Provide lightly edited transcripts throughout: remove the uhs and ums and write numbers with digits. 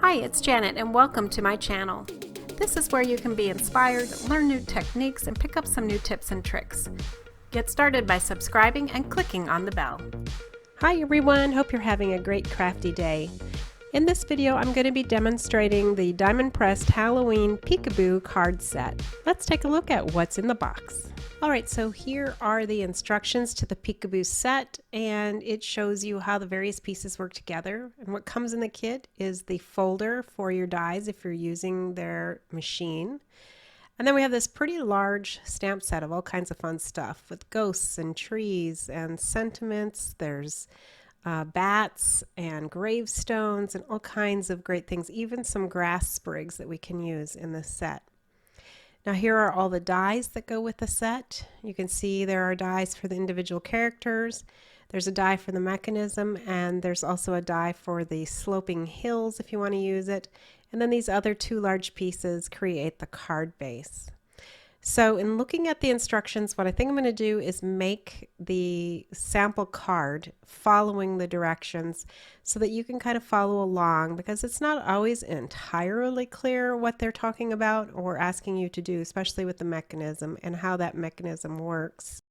Hi, it's Janet and welcome to my channel. This is where you can be inspired, learn new techniques, and pick up some new tips and tricks. Get started by subscribing and clicking on the bell. Hi everyone, hope you're having a great crafty day. In this video I'm going to be demonstrating the diamond pressed Halloween peekaboo card set. Let's take a look at what's in the box. Alright, so here are the instructions to the peekaboo set, and it shows you how the various pieces work together. And what comes in the kit is the folder for your dies if you're using their machine. And then we have this pretty large stamp set of all kinds of fun stuff with ghosts and trees and sentiments. There's bats and gravestones and all kinds of great things, even some grass sprigs that we can use in this set. Now here are all the dies that go with the set. You can see there are dies for the individual characters. There's a die for the mechanism, and there's also a die for the sloping hills if you want to use it. And then these other two large pieces create the card base. So in looking at the instructions, what I think I'm going to do is make the sample card following the directions so that you can kind of follow along, because it's not always entirely clear what they're talking about or asking you to do, especially with the mechanism and how that mechanism works.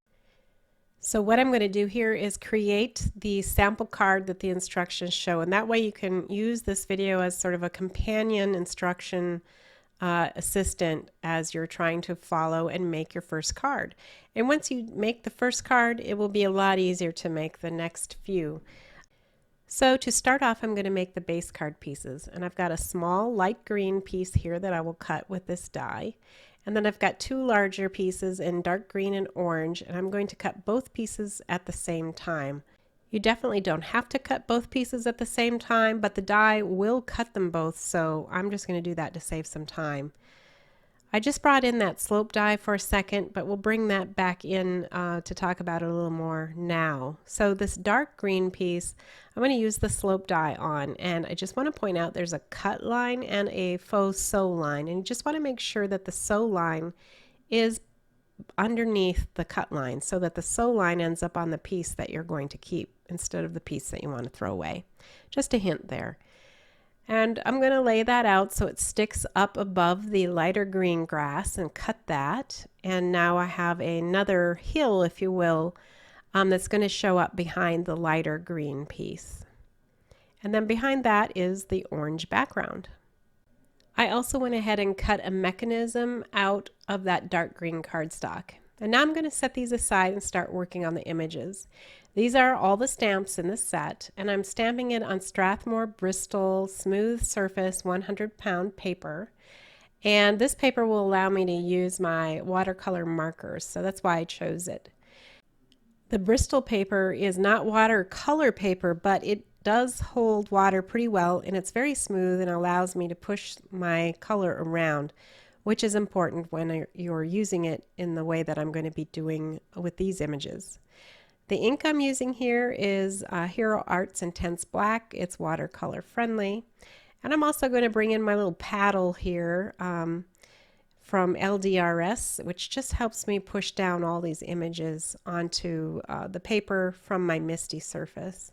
So what I'm going to do here is create the sample card that the instructions show, and that way you can use this video as sort of a companion instruction assistant as you're trying to follow and make your first card. And once you make the first card, it will be a lot easier to make the next few. So to start off, I'm going to make the base card pieces, and I've got a small light green piece here that I will cut with this die, and then I've got two larger pieces in dark green and orange, and I'm going to cut both pieces at the same time. You definitely don't have to cut both pieces at the same time, but the die will cut them both, so I'm just going to do that to save some time. I just brought in that slope die for a second, but we'll bring that back in to talk about it a little more now. So this dark green piece, I'm going to use the slope die on, and I just want to point out there's a cut line and a faux sew line, and you just want to make sure that the sew line is underneath the cut line so that the sew line ends up on the piece that you're going to keep instead of the piece that you want to throw away. Just a hint there. And I'm going to lay that out so it sticks up above the lighter green grass and cut that. And now I have another hill, if you will, that's going to show up behind the lighter green piece. And then behind that is the orange background. I also went ahead and cut a mechanism out of that dark green cardstock. And now I'm going to set these aside and start working on the images. These are all the stamps in the set, and I'm stamping it on Strathmore Bristol smooth surface 100-pound paper. And this paper will allow me to use my watercolor markers, so that's why I chose it. The Bristol paper is not watercolor paper, but it does hold water pretty well, and it's very smooth and allows me to push my color around, which is important when you're using it in the way that I'm going to be doing with these images. The ink I'm using here is Hero Arts Intense Black. It's watercolor friendly. And I'm also going to bring in my little paddle here from LDRS, which just helps me push down all these images onto the paper from my misty surface.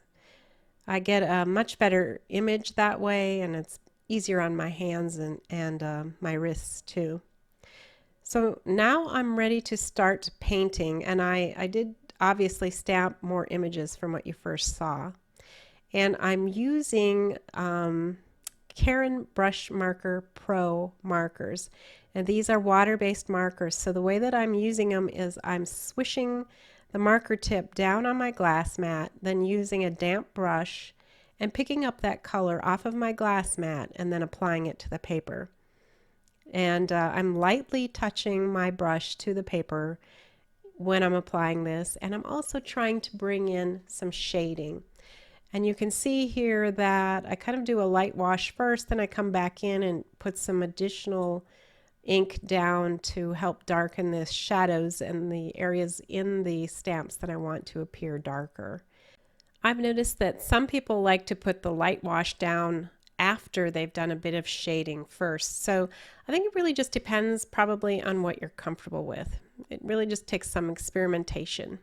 I get a much better image that way, and it's easier on my hands and my wrists too. So now I'm ready to start painting, and I did obviously stamp more images from what you first saw. And I'm using Karin Brushmarker Pro markers, and these are water-based markers. So the way that I'm using them is I'm swishing the marker tip down on my glass mat, then using a damp brush and picking up that color off of my glass mat and then applying it to the paper. And I'm lightly touching my brush to the paper when I'm applying this, and I'm also trying to bring in some shading. And you can see here that I kind of do a light wash first, then I come back in and put some additional ink down to help darken the shadows and the areas in the stamps that I want to appear darker. I've noticed that some people like to put the light wash down after they've done a bit of shading first. So I think it really just depends probably on what you're comfortable with. It really just takes some experimentation.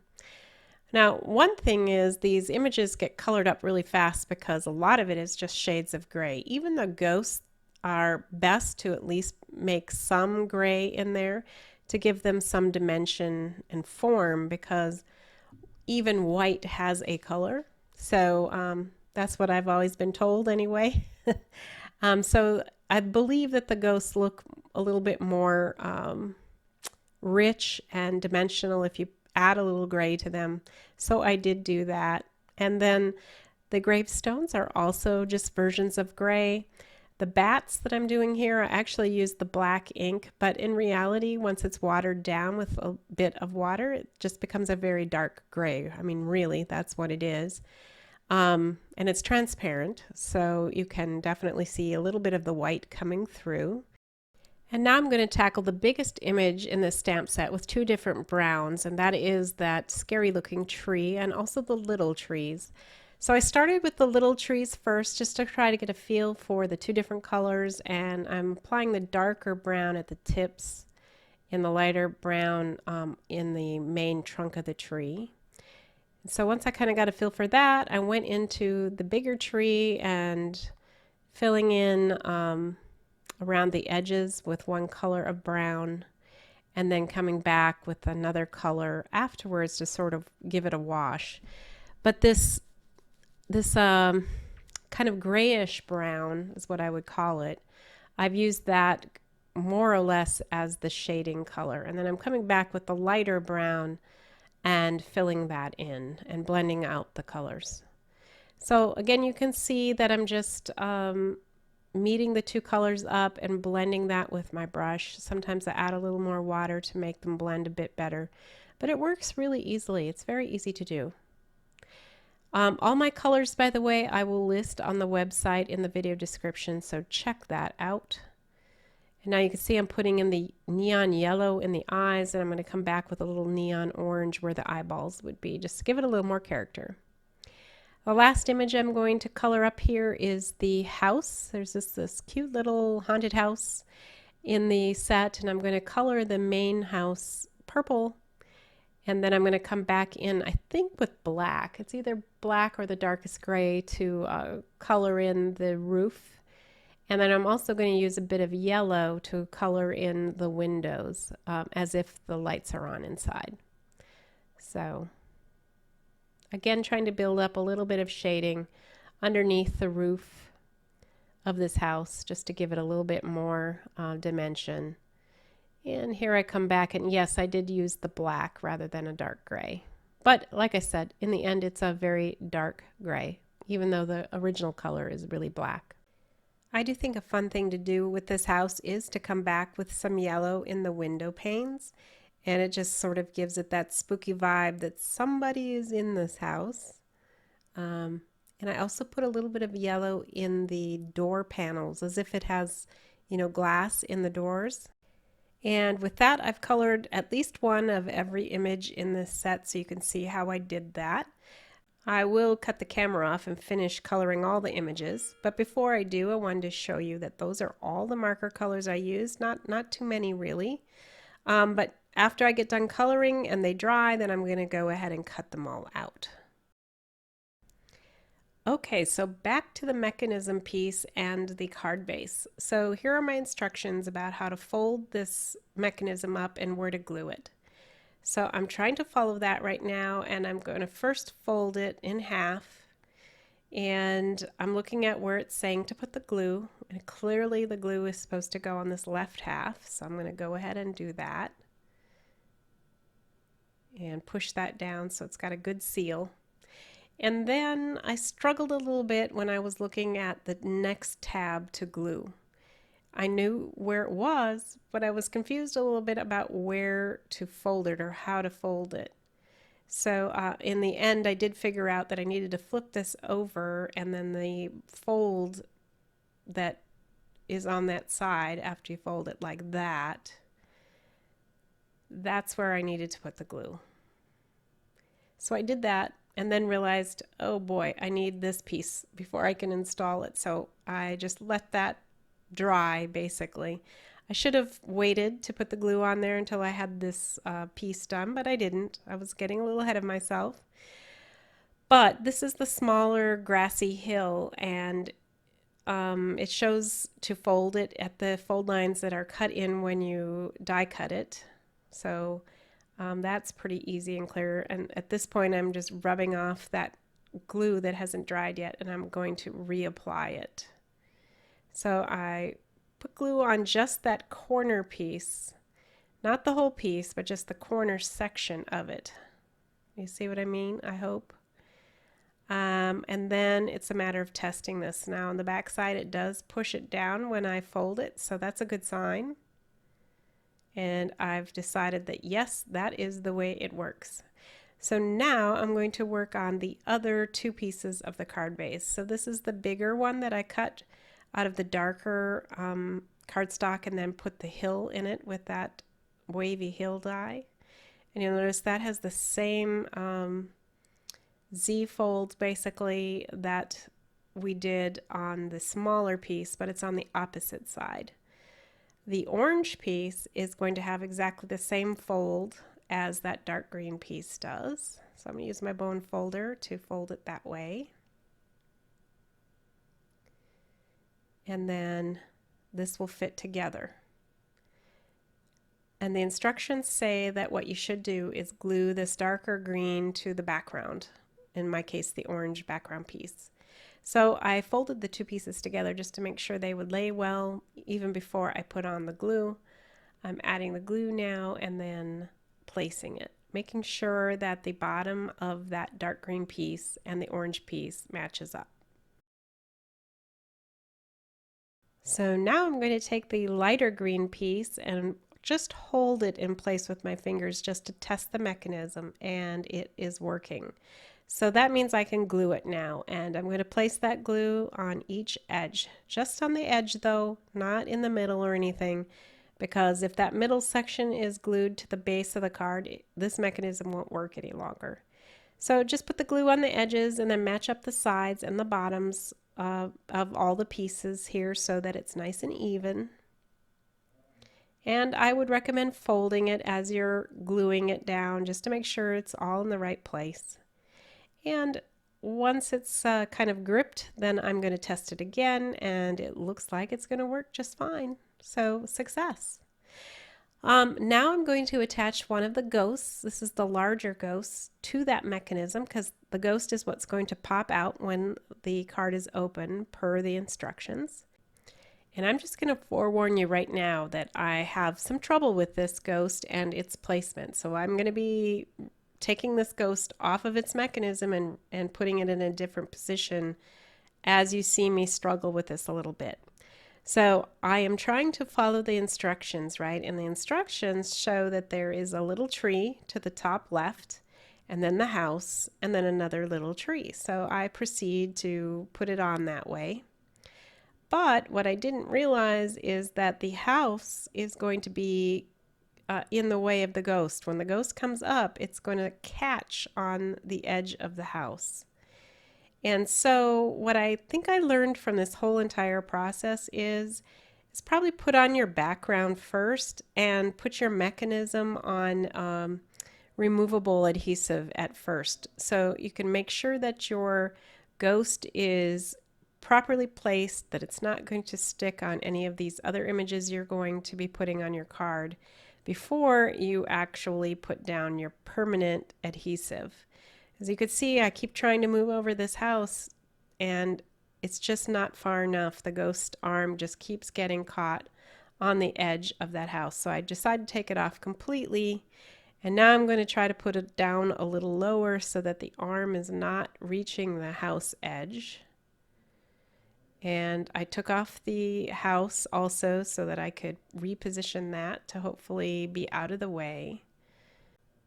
Now, one thing is these images get colored up really fast because a lot of it is just shades of gray. Even the ghosts are best to at least make some gray in there to give them some dimension and form, because even white has a color. So that's what I've always been told anyway. So I believe that the ghosts look a little bit more rich and dimensional if you add a little gray to them. So I did do that. And then the gravestones are also just versions of gray. The bats that I'm doing here, I actually use the black ink, but in reality, once it's watered down with a bit of water, it just becomes a very dark gray. I mean, really, that's what it is. And it's transparent, so you can definitely see a little bit of the white coming through. And now I'm going to tackle the biggest image in this stamp set with two different browns, and that is that scary looking tree and also the little trees. So I started with the little trees first just to try to get a feel for the two different colors, and I'm applying the darker brown at the tips and the lighter brown in the main trunk of the tree. So once I kind of got a feel for that, I went into the bigger tree and filling in around the edges with one color of brown, and then coming back with another color afterwards to sort of give it a wash. But this kind of grayish brown is what I would call it. I've used that more or less as the shading color, and then I'm coming back with the lighter brown and filling that in and blending out the colors. So again, you can see that I'm just meeting the two colors up and blending that with my brush. Sometimes I add a little more water to make them blend a bit better, but it works really easily. It's very easy to do. All my colors, by the way, I will list on the website in the video description, so check that out. And now you can see I'm putting in the neon yellow in the eyes, and I'm going to come back with a little neon orange where the eyeballs would be, just to give it a little more character. The last image I'm going to color up here is the house. There's this cute little haunted house in the set, and I'm going to color the main house purple, and then I'm going to come back in, I think, with black. It's either black or the darkest gray to color in the roof. And then I'm also going to use a bit of yellow to color in the windows as if the lights are on inside. So again, trying to build up a little bit of shading underneath the roof of this house just to give it a little bit more dimension. And here I come back, and yes, I did use the black rather than a dark gray. But like I said, in the end, it's a very dark gray, even though the original color is really black. I do think a fun thing to do with this house is to come back with some yellow in the window panes, and it just sort of gives it that spooky vibe that somebody is in this house. And I also put a little bit of yellow in the door panels as if it has, you know, glass in the doors. And with that, I've colored at least one of every image in this set so you can see how I did that. I will cut the camera off and finish coloring all the images, but before I do, I wanted to show you that those are all the marker colors I used, not too many really. But after I get done coloring and they dry, then I'm going to go ahead and cut them all out. Okay, so back to the mechanism piece and the card base. So here are my instructions about how to fold this mechanism up and where to glue it. So I'm trying to follow that right now, and I'm going to first fold it in half, and I'm looking at where it's saying to put the glue, and clearly the glue is supposed to go on this left half, so I'm going to go ahead and do that and push that down so it's got a good seal. And then I struggled a little bit when I was looking at the next tab to glue. I knew where it was, but I was confused a little bit about where to fold it or how to fold it. So in the end, I did figure out that I needed to flip this over, and then the fold that is on that side after you fold it like that, that's where I needed to put the glue. So I did that and then realized, oh boy, I need this piece before I can install it. So I just let that dry basically. I should have waited to put the glue on there until I had this piece done, but I didn't. I was getting a little ahead of myself. But this is the smaller grassy hill, and it shows to fold it at the fold lines that are cut in when you die cut it. So that's pretty easy and clear. And at this point, I'm just rubbing off that glue that hasn't dried yet, and I'm going to reapply it. So I put glue on just that corner piece, not the whole piece, but just the corner section of it. You see what I mean? I hope. And then it's a matter of testing this. Now on the back side it does push it down when I fold it, so that's a good sign. And I've decided that yes, that is the way it works. So now I'm going to work on the other two pieces of the card base. So this is the bigger one that I cut out of the darker cardstock and then put the hill in it with that wavy hill die. And you'll notice that has the same Z folds basically that we did on the smaller piece, but it's on the opposite side. The orange piece is going to have exactly the same fold as that dark green piece does. So I'm going to use my bone folder to fold it that way. And then this will fit together. And the instructions say that what you should do is glue this darker green to the background, in my case the orange background piece. So I folded the two pieces together just to make sure they would lay well even before I put on the glue. I'm adding the glue now and then placing it, making sure that the bottom of that dark green piece and the orange piece matches up. So now I'm going to take the lighter green piece and just hold it in place with my fingers just to test the mechanism, and it is working. So that means I can glue it now, and I'm going to place that glue on each edge, just on the edge though, not in the middle or anything, because if that middle section is glued to the base of the card, this mechanism won't work any longer. So just put the glue on the edges and then match up the sides and the bottoms of all the pieces here so that it's nice and even. And I would recommend folding it as you're gluing it down just to make sure it's all in the right place. And once it's kind of gripped, then I'm going to test it again, and it looks like it's going to work just fine. So success. Now I'm going to attach one of the ghosts, this is the larger ghost, to that mechanism, because the ghost is what's going to pop out when the card is open per the instructions. And I'm just going to forewarn you right now that I have some trouble with this ghost and its placement. So I'm going to be taking this ghost off of its mechanism and putting it in a different position as you see me struggle with this a little bit. So I am trying to follow the instructions, right? And the instructions show that there is a little tree to the top left, and then the house, and then another little tree. So I proceed to put it on that way. But what I didn't realize is that the house is going to be in the way of the ghost. When the ghost comes up, it's going to catch on the edge of the house. And so what I think I learned from this whole entire process is probably put on your background first and put your mechanism on removable adhesive at first. So you can make sure that your ghost is properly placed, that it's not going to stick on any of these other images you're going to be putting on your card before you actually put down your permanent adhesive. As you can see, I keep trying to move over this house and it's just not far enough. The ghost arm just keeps getting caught on the edge of that house. So I decided to take it off completely, and now I'm going to try to put it down a little lower so that the arm is not reaching the house edge. And I took off the house also so that I could reposition that to hopefully be out of the way.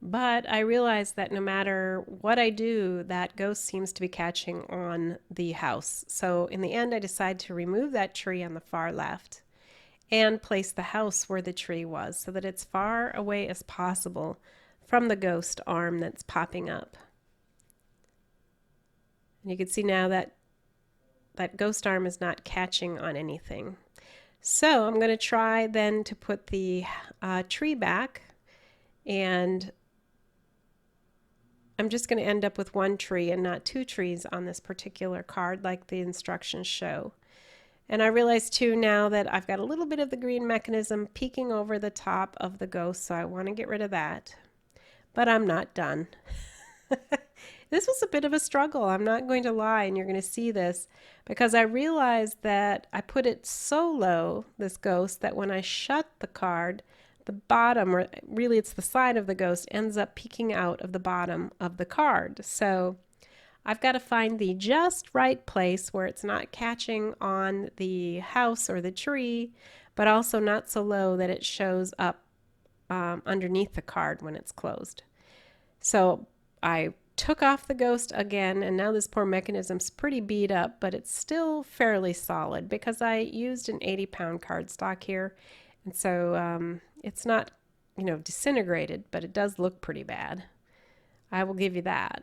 But I realized that no matter what I do, that ghost seems to be catching on the house. So in the end, I decided to remove that tree on the far left and place the house where the tree was so that it's far away as possible from the ghost arm that's popping up. And you can see now that that ghost arm is not catching on anything. So I'm going to try then to put the tree back, and I'm just going to end up with one tree and not two trees on this particular card like the instructions show. And I realize too now that I've got a little bit of the green mechanism peeking over the top of the ghost, so I want to get rid of that. But I'm not done. This was a bit of a struggle, I'm not going to lie, and you're going to see this, because I realized that I put it so low, this ghost, that when I shut the card, the bottom, or really it's the side of the ghost, ends up peeking out of the bottom of the card. So I've got to find the just right place where it's not catching on the house or the tree, but also not so low that it shows up underneath the card when it's closed. So I took off the ghost again, and now this poor mechanism's pretty beat up, but it's still fairly solid because I used an 80-pound cardstock here, and so it's not, you know, disintegrated, but it does look pretty bad. I will give you that.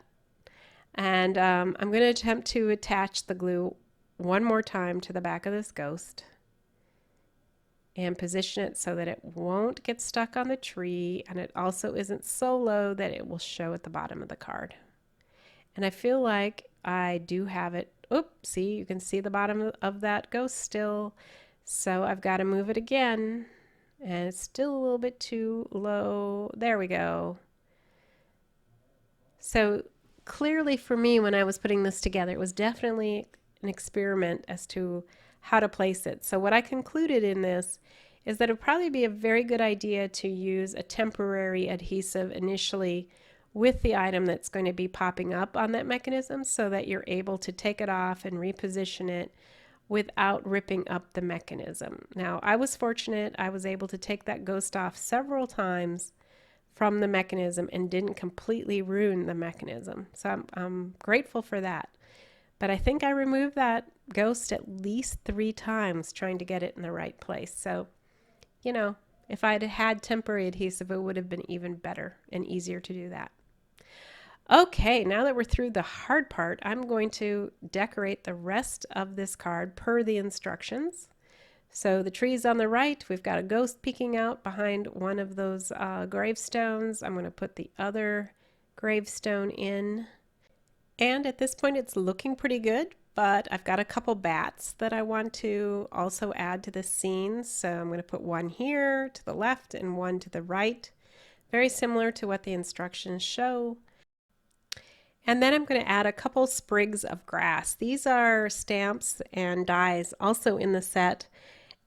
And I'm going to attempt to attach the glue one more time to the back of this ghost and position it so that it won't get stuck on the tree, and it also isn't so low that it will show at the bottom of the card. And I feel like I do have it. Oops, see, you can see the bottom of that ghost still. So I've got to move it again, and it's still a little bit too low. There we go. So clearly for me, when I was putting this together, it was definitely an experiment as to how to place it. So what I concluded in this is that it would probably be a very good idea to use a temporary adhesive initially with the item that's going to be popping up on that mechanism, so that you're able to take it off and reposition it without ripping up the mechanism. Now, I was fortunate. I was able to take that ghost off several times from the mechanism and didn't completely ruin the mechanism. So I'm grateful for that. But I think I removed that ghost at least 3 times trying to get it in the right place. So, you know, if I'd had temporary adhesive, it would have been even better and easier to do that. Okay, now that we're through the hard part, I'm going to decorate the rest of this card per the instructions. So the trees on the right, we've got a ghost peeking out behind one of those gravestones. I'm going to put the other gravestone in. And at this point it's looking pretty good, but I've got a couple bats that I want to also add to the scene. So I'm going to put one here to the left and one to the right, very similar to what the instructions show. And then I'm going to add a couple sprigs of grass. These are stamps and dies also in the set,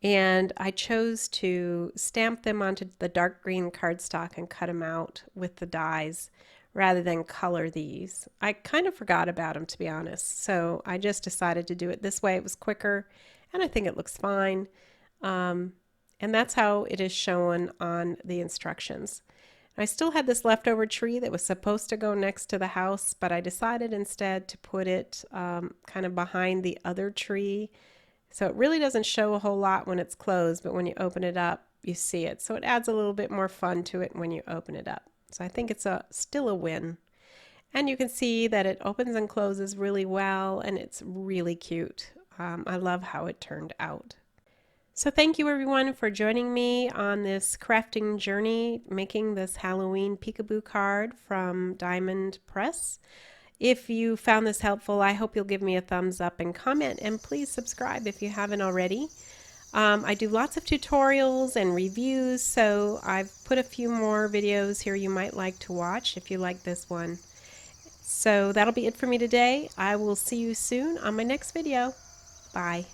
and I chose to stamp them onto the dark green cardstock and cut them out with the dies rather than color these. I kind of forgot about them, to be honest, so I just decided to do it this way. It was quicker, and I think it looks fine. And that's how it is shown on the instructions. I still had this leftover tree that was supposed to go next to the house, but I decided instead to put it kind of behind the other tree. So it really doesn't show a whole lot when it's closed, but when you open it up, you see it. So it adds a little bit more fun to it when you open it up. So I think it's still a win. And you can see that it opens and closes really well, and it's really cute. I love how it turned out. So thank you everyone for joining me on this crafting journey, making this Halloween peekaboo card from Diamond Press. If you found this helpful, I hope you'll give me a thumbs up and comment, and please subscribe if you haven't already. I do lots of tutorials and reviews, so I've put a few more videos here you might like to watch if you like this one. So that'll be it for me today. I will see you soon on my next video. Bye.